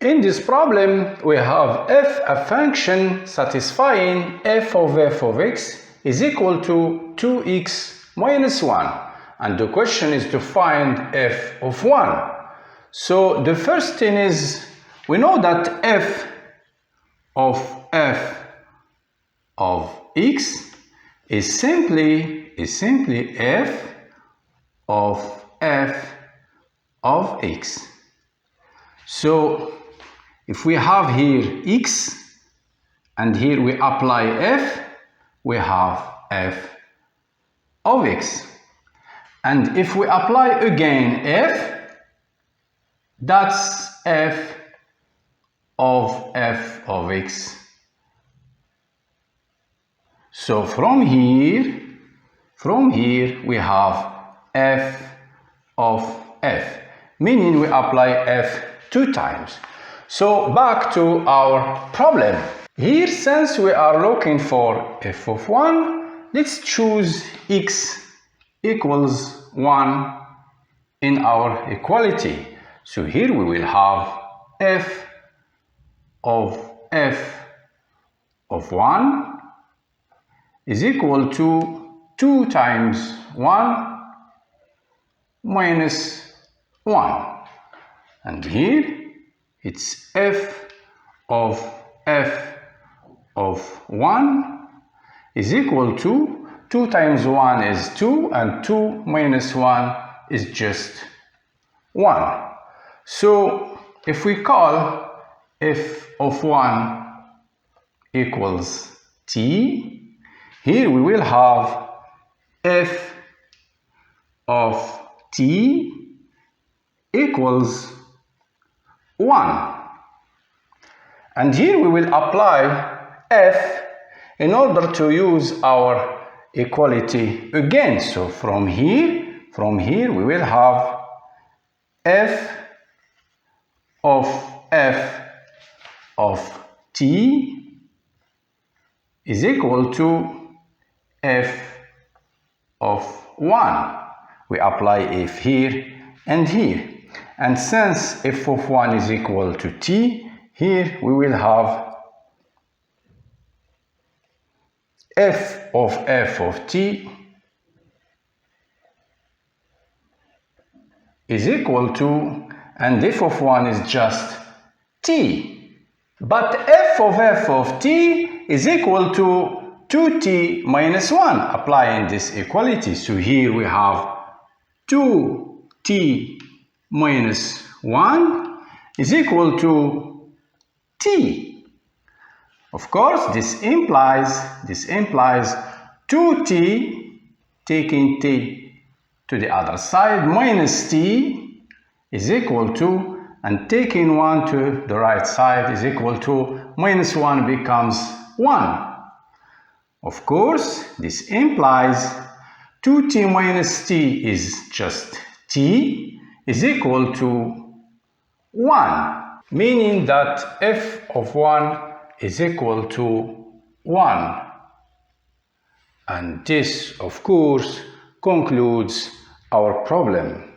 In this problem, we have if a function satisfying f of x is equal to 2x minus 1, and the question is to find f of 1. So the first thing is, we know that f of x is simply f of x. So if we have here x and here we apply f, we have f of x. And if we apply again f, that's f of x. So from here we have f of f, meaning we apply f 2 times. So back to our problem. Here, since we are looking for f of 1, let's choose x equals 1 in our equality. So here we will have f of 1 is equal to 2 times 1 minus 1. And here it's f of 1 is equal to 2 times 1 is 2, and 2 minus 1 is just 1. So if we call f of 1 equals t, here we will have f of t equals 1. And here we will apply f in order to use our equality again. So from here we will have f of t is equal to f of 1. We apply f here and here. And since f of 1 is equal to t, here we will have f of t is equal to, and f of 1 is just t. But f of t is equal to 2t minus 1, applying this equality. So here we have 2t minus 1 is equal to t. Of course, this implies 2t, taking t to the other side, minus t is equal to, and taking 1 to the right side is equal to, minus 1 becomes 1. Of course, this implies 2t minus t is just t is equal to 1, meaning that f of 1 is equal to 1. And this, of course, concludes our problem.